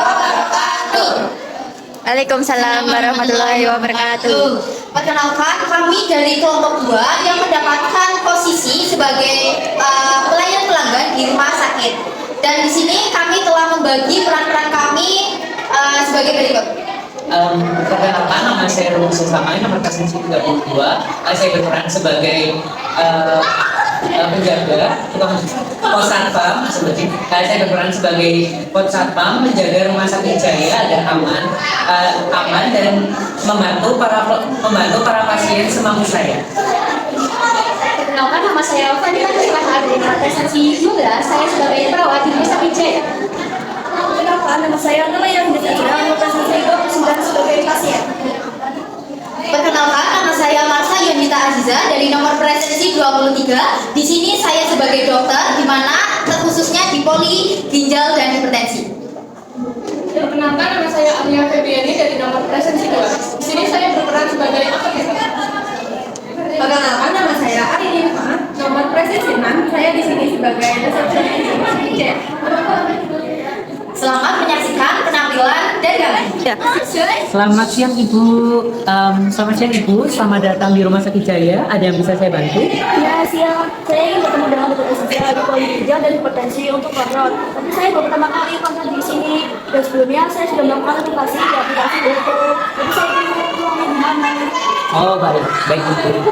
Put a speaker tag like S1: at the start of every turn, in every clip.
S1: wabarakatuh.
S2: Waalaikumsalam warahmatullahi wabarakatuh.
S1: Perkenalkan, kami dari kelompok 2 yang mendapatkan posisi sebagai pelayan pelanggan di rumah sakit. Dan di sini kami telah membagi peran-peran kami sebagai berikut.
S3: Perkenalkan, nama saya Rumus Sesama, nomor presensi 32. Saya berperan sebagai penjaga pos satpam. Saya berperan sebagai pos satpam menjaga rumah sakit Jaya agar aman dan membantu para pasien semampu saya.
S4: Perkenalkan, nama saya Fadila Setelah dari presensi 12. Saya sebagai perawat di rumah sakit Jaya.
S2: Perkenalkan, nama saya Nelayan dan nomor presensi 29 sebagai pasien.
S1: Perkenalkan, nama saya Marsa Yonita Aziza dari nomor presensi 23. Di sini saya sebagai dokter, di mana terkhususnya di poli, ginjal, dan hipertensi.
S4: Perkenalkan, nama saya Alia Febriani dari nomor presensi 2. Di sini saya berperan sebagai apoteker.
S2: Perkenalkan, nama saya Arini nomor presensi 6. Saya di sini sebagai resepsionis di rumah sakit Jaya.
S1: Selamat menyaksikan penampilan dari kami.
S2: Ya.
S5: Selamat siang Ibu, selamat datang di Rumah Sakit Jaya. Ada yang bisa saya bantu?
S2: Ya, siang. Saya ingin bertemu dengan dokter Aziza di poli ginjal dan hipertensi untuk kontrol. Tapi saya baru pertama kali kontrol di sini. Dan sebelumnya saya sudah melakukan aplikasi di aplikasi itu. Jadi saya ingin mengetahui di mana.
S5: Oh baik Ibu.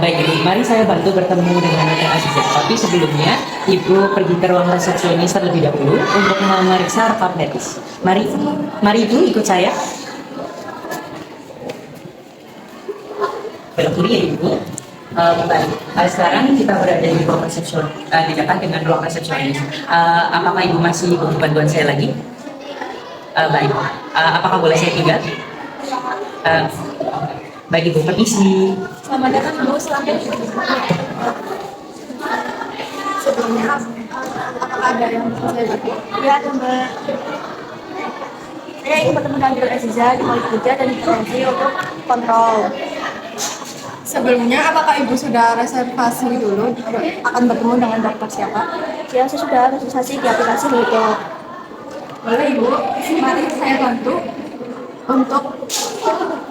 S5: Baik Ibu, mari saya bantu bertemu dengan dokter Aziza. Tapi sebelumnya Ibu pergi ke ruang resepsionis terlebih dahulu untuk memeriksa rekam medis. Mari Ibu ikut saya. Belok kiri ya Ibu. Baik. Sekarang kita berada di ruang resepsionis, di dekat dengan ruang resepsionis. Apakah Ibu masih butuh bantuan saya lagi? Baik. Apakah boleh saya tinggal? Baik Ibu, permisi.
S2: Selamat datang Bu, silahkan. Sebelumnya, apakah ada yang bisa saya bantu? Ya, ada Mbak. Saya ingin bertemu dengan dokter Aziza di poli ginjal dan hipertensi untuk kontrol.
S6: Sebelumnya, apakah Ibu sudah reservasi dulu akan bertemu dengan dokter siapa?
S2: Ya, saya sudah registrasi di aplikasi itu.
S6: Boleh Ibu, mari saya bantu untuk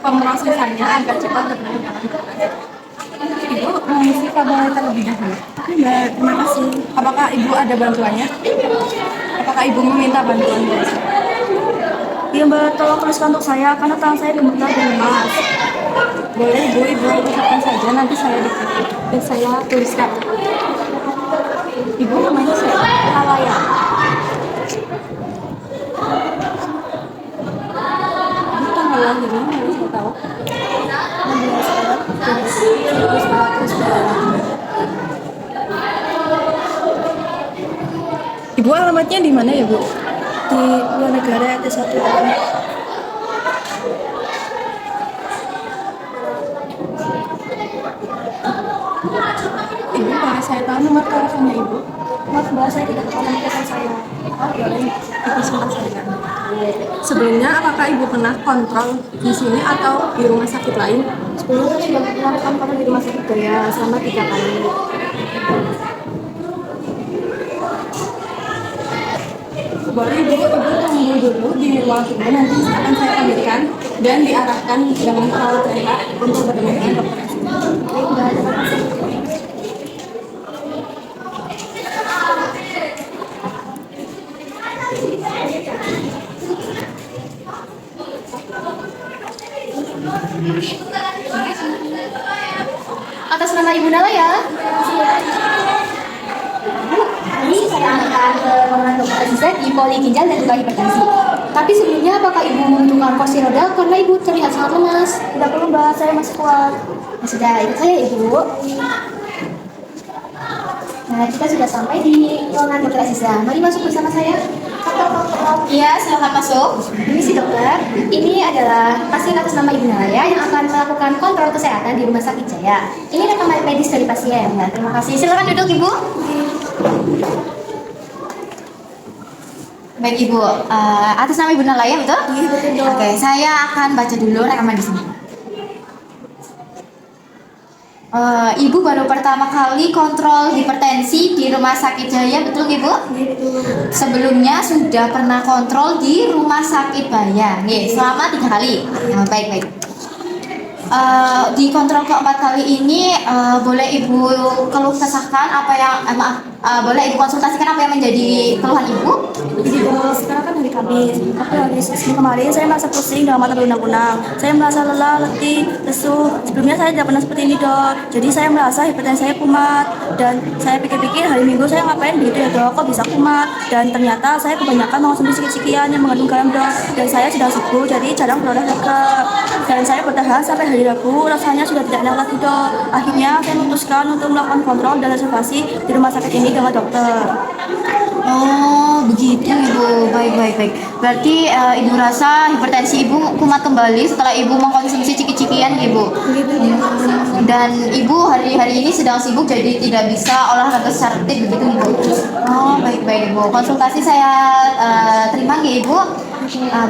S6: pemrosesannya agar cepat bertemu dengan dokter. Ibu, mengisi kabar terlebih dahulu. Mbak, terima kasih. Apakah Ibu ada bantuannya? Apakah Ibu meminta bantuan dari saya?
S2: Iya Mbak, tolong tuliskan untuk saya karena tangan saya gemetar dan lemas.
S6: Boleh Ibu ucapkan saja, nanti saya dikasih dan saya tuliskan. Ibu namanya siapa?
S2: Nalaya.
S6: Ibu tanggal lahirnya harus saya tahu. 16 Maret 1992. Ibu alamatnya di mana ya Bu?
S2: Di luar negara ada satu tahun.
S6: Ibu, boleh saya tahu nomor teleponnya Ibu?
S2: Maaf Mbak, saya tidak tahu nomor telepon saya.
S6: Oh, boleh. Ibu sebentar saja. Sebelumnya, apakah Ibu pernah kontrol di sini atau di rumah sakit lain?
S2: Sebelumnya saya sudah melakukan kontrol di rumah sakit Jaya selama 3 kali.
S6: Boleh Ibu tunggu dulu di ruang tunggu, nanti akan saya panggilkan dan diarahkan dengan perawat saya untuk bertemu dengan dokter.
S2: Baik Mbak, terima kasih.
S4: Atas nama Ibu Nalaya.
S1: Ini saya akan ke ruangan dokter Aziza di poli ginjal dan juga hipertensi. Tapi sebelumnya, apakah Ibu membutuhkan kursi roda karena Ibu terlihat sangat lemas?
S2: Tidak perlu Mbak, saya masih kuat.
S1: Ya sudah, ikut saya Ibu. Nah, kita sudah sampai di ruangan dokter Aziza. Mari masuk bersama saya. Iya, silakan masuk. Ini si dokter. Ini adalah pasien atas nama Ibu Nalaya yang akan melakukan kontrol kesehatan di Rumah Sakit Jaya. Ini rekam medis dari pasien. Ya, terima kasih. Silakan duduk Ibu. Baik Ibu, atas nama Ibu Nalaya betul?
S2: Iya, betul dok.
S1: Oke, saya akan baca dulu rekaman di sini. Ibu baru pertama kali kontrol hipertensi di Rumah Sakit Jaya, betul Ibu? Sebelumnya sudah pernah kontrol di Rumah Sakit Bayan, selama 3 kali. Baik. Di kontrol keempat kali ini, boleh Ibu keluh kesahkan apa yang boleh Ibu konsultasikan apa yang menjadi keluhan Ibu?
S2: Jadi sekarang kan hari Kamis, tapi hari Senin kemarin saya merasa pusing dengan mata berunang-unang. Saya merasa lelah, letih, lesu. Sebelumnya saya tidak pernah seperti ini dok. Jadi saya merasa hipertensi saya kumat. Dan saya pikir-pikir hari Minggu saya ngapain begitu ya dok, kok bisa kumat. Dan ternyata saya kebanyakan mengonsumsi ciki-cikian yang mengandung garam dok. Dan saya sudah subuh, jadi jarang berolahraga. Dan saya bertahan sampai hari Rabu, rasanya sudah tidak enak lagi dok. Akhirnya saya memutuskan untuk melakukan kontrol dan reservasi di rumah sakit ini dengan dokter.
S1: Oh, begitu Ibu. Baik. Berarti Ibu rasa hipertensi Ibu kumat kembali setelah Ibu mengkonsumsi ciki-cikian, Ibu. Dan Ibu hari-hari ini sedang sibuk jadi tidak bisa olahraga secara aktif, begitu Ibu. Oh, baik Ibu. Konsultasi saya terima ya Ibu.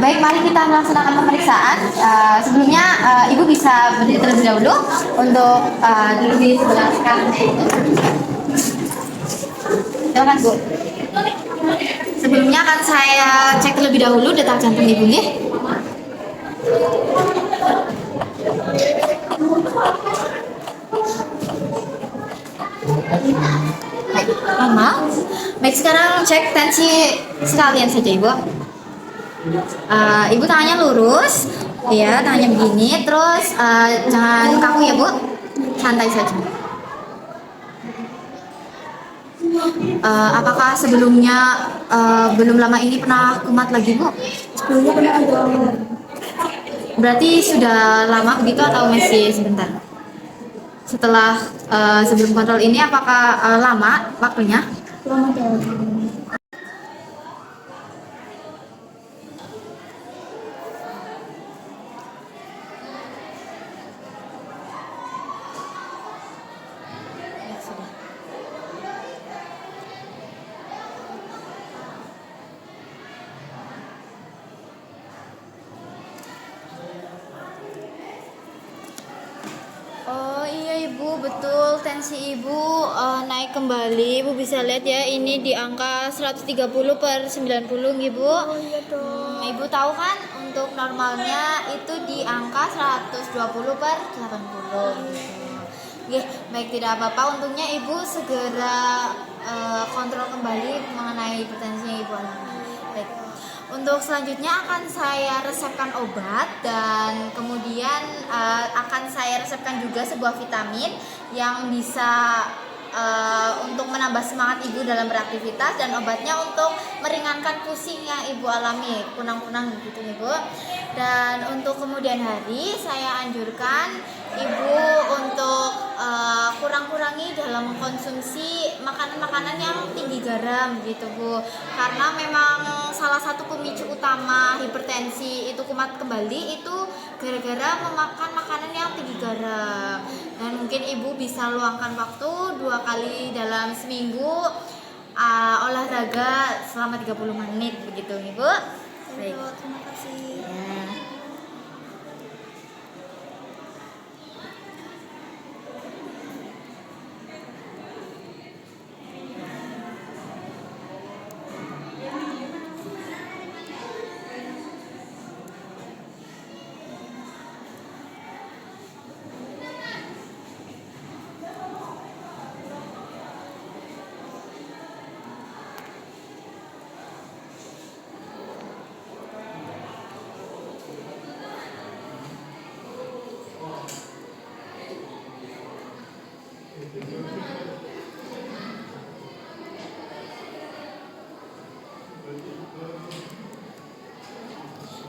S1: Baik, mari kita melaksanakan pemeriksaan. Sebelumnya Ibu bisa berdiri terlebih dahulu untuk duduk di sebelah kanan. Silakan Bu. Sebelumnya akan saya cek terlebih dahulu detak jantung Ibu ya. Baik, lama. Baik, sekarang cek tensi sekalian saja Ibu. Ibu tangannya lurus, ya tangannya begini, terus jangan kaku ya Bu, santai saja. Apakah sebelumnya belum lama ini pernah kumat lagi Bu?
S2: Sebelumnya pernah ada.
S1: Berarti sudah lama begitu atau masih sebentar? Setelah sebelum kontrol ini apakah lama waktunya?
S2: Lama dok.
S1: Oh iya Ibu, betul tensi Ibu naik kembali. Ibu bisa lihat ya, ini di angka 130/90 Ibu.
S2: Oh iya dok.
S1: Ibu tahu kan untuk normalnya itu di angka 120/80. Oke, baik, tidak apa-apa. Untungnya Ibu segera kontrol kembali mengenai hipertensinya Ibu alami. Baik. Untuk selanjutnya akan saya resepkan obat dan kemudian akan saya resepkan juga sebuah vitamin yang bisa untuk menambah semangat Ibu dalam beraktivitas, dan obatnya untuk meringankan pusing yang Ibu alami, kunang-kunang gitu Ibu. Dan untuk kemudian hari saya anjurkan Ibu untuk kurang-kurangi dalam mengkonsumsi makanan-makanan yang tinggi garam gitu Bu, karena memang salah satu pemicu utama hipertensi itu kumat kembali itu gara-gara memakan makanan yang tinggi garam. Dan mungkin Ibu bisa luangkan waktu 2 kali dalam seminggu olahraga selama 30 menit begitu Ibu. Baik.
S2: Terima kasih.
S1: Ya.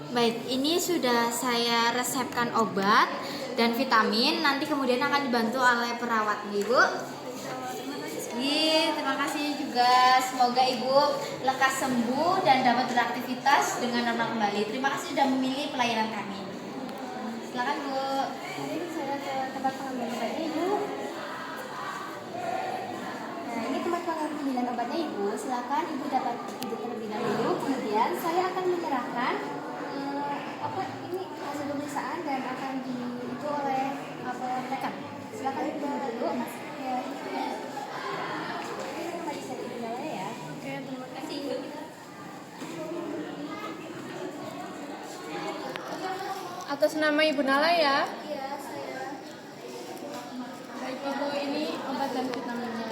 S1: Baik, ini sudah saya resepkan obat dan vitamin. Nanti kemudian akan dibantu oleh perawat, Ibu. Terima kasih juga. Semoga Ibu lekas sembuh dan dapat beraktivitas dengan normal kembali. Terima kasih sudah memilih pelayanan kami. Silakan Bu.
S2: Ini saya ke tempat pengambilan obatnya Ibu.
S1: Nah, ini tempat pengambilan obatnya Ibu. Silakan Ibu dapat duduk terlebih dahulu. Kemudian saya akan menyerahkan hasil pemeriksaan dan akan dihitung oleh rekan. Silakan Ibu.
S6: Atas nama Ibu Nala ya.
S2: Iya, saya.
S6: Baik Ibu, ini obat dan vitaminnya.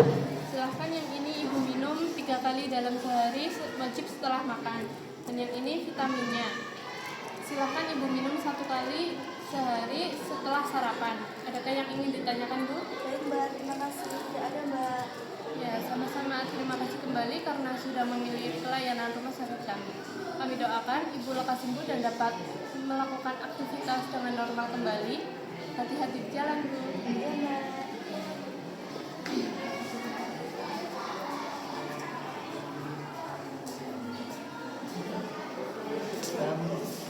S6: Silahkan yang ini Ibu minum 3 kali dalam sehari wajib setelah makan. Dan yang ini vitaminnya. Silahkan Ibu minum 1 kali sehari setelah sarapan. Adakah yang ingin ditanyakan Bu?
S2: Baik Mbak, terima kasih. Tidak ada Mbak.
S6: Ya, sama-sama. Terima kasih kembali karena sudah memilih pelayanan rumah sakit kami. Kami doakan Ibu lekas sembuh dan dapat melakukan aktivitas dengan normal kembali. Hati-hati di jalan, Bu.
S2: Iya Mbak.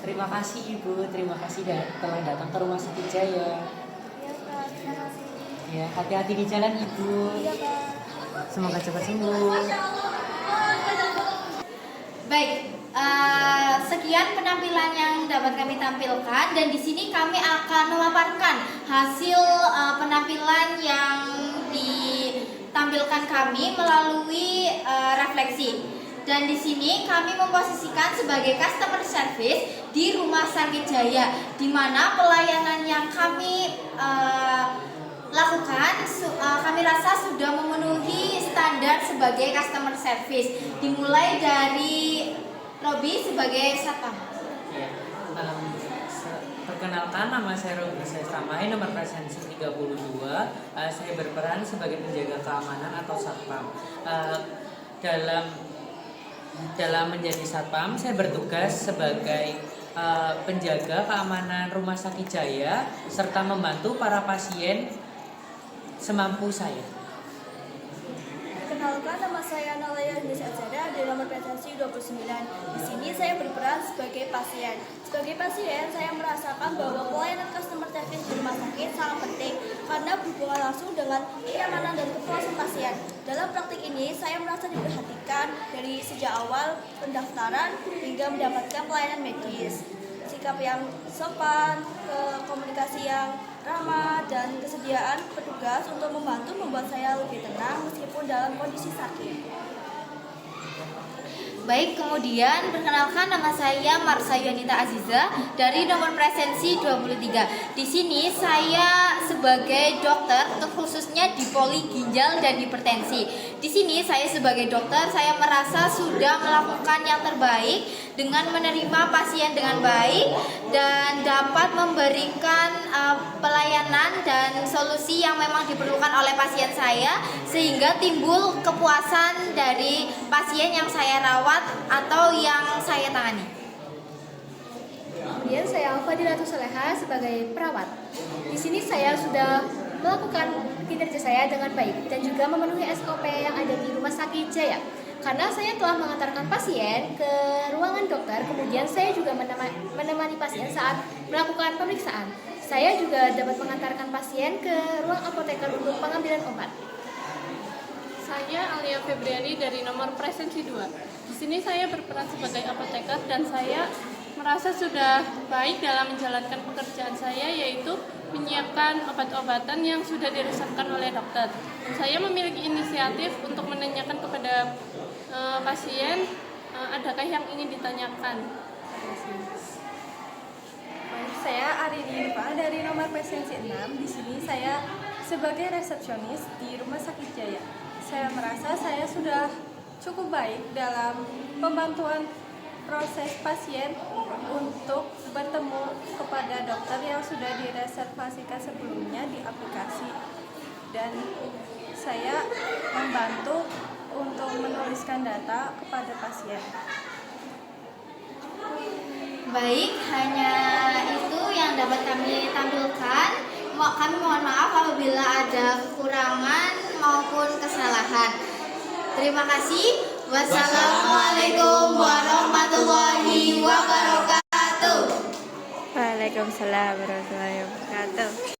S5: Terima kasih Ibu, terima kasih telah datang ke Rumah Sakit Jaya.
S2: Iya Pak, terima kasih.
S5: Ya, hati-hati di jalan Ibu.
S2: Iya Pak.
S5: Semoga cepat sembuh.
S1: Baik, sekian penampilan yang dapat kami tampilkan dan di sini kami akan memaparkan hasil penampilan yang ditampilkan kami melalui refleksi. Dan di sini kami memposisikan sebagai customer service di Rumah Sakit Jaya, di mana pelayanan yang kami lakukan kami rasa sudah memenuhi standar sebagai customer service, dimulai dari Robi sebagai satpam.
S5: Ya, perkenalkan nama saya Robi Sestamai, nomor presensi 32. Saya berperan sebagai penjaga keamanan atau satpam. Dalam menjadi satpam, saya bertugas sebagai penjaga keamanan Rumah Sakit Jaya serta membantu para pasien semampu saya.
S2: Perkenalkan, nama saya Nalaya Indonesia Azara dari nomor presensi 29. Di sini saya berperan sebagai pasien. Sebagai pasien, saya merasakan bahwa pelayanan customer service di rumah sakit sangat penting karena berhubungan langsung dengan kenyamanan dan kepuasan pasien. Dalam praktik ini, saya merasa diperhatikan dari sejak awal pendaftaran hingga mendapatkan pelayanan medis. Sikap yang sopan, komunikasi yang ramah, dan kesediaan petugas untuk membantu membuat saya lebih tenang meskipun dalam kondisi sakit.
S1: Baik, kemudian perkenalkan nama saya Marsa Yunita Aziza dari nomor presensi 23. Di sini saya sebagai dokter khususnya di poli ginjal dan hipertensi. Di sini saya sebagai dokter, saya merasa sudah melakukan yang terbaik dengan menerima pasien dengan baik dan dapat memberikan pelayanan dan solusi yang memang diperlukan oleh pasien saya sehingga timbul kepuasan dari pasien yang saya rawat atau yang saya tangani.
S4: Kemudian saya Fadilatu Soleha sebagai perawat. Di sini saya sudah melakukan kinerja saya dengan baik dan juga memenuhi SOP yang ada di Rumah Sakit Jaya. Karena saya telah mengantarkan pasien ke ruangan dokter, kemudian saya juga menemani pasien saat melakukan pemeriksaan. Saya juga dapat mengantarkan pasien ke ruang apoteker untuk pengambilan obat.
S6: Saya Alia Febriani dari nomor presensi 2. Di sini saya berperan sebagai apoteker dan saya merasa sudah baik dalam menjalankan pekerjaan saya, yaitu menyiapkan obat-obatan yang sudah diresepkan oleh dokter. Saya memiliki inisiatif untuk menanyakan kepada pasien adakah yang ingin ditanyakan.
S7: Saya Arini Irfa dari nomor presensi 6. Di sini saya sebagai resepsionis di Rumah Sakit Jaya. Saya merasa saya sudah cukup baik dalam pembantuan proses pasien untuk bertemu kepada dokter yang sudah direservasikan sebelumnya di aplikasi, dan saya membantu untuk menuliskan data kepada pasien.
S1: Baik, hanya itu yang dapat kami tampilkan. Kami mohon maaf apabila ada kekurangan maupun kesalahan. Terima kasih. Wassalamualaikum warahmatullahi wabarakatuh.
S7: Waalaikumsalam warahmatullahi wabarakatuh.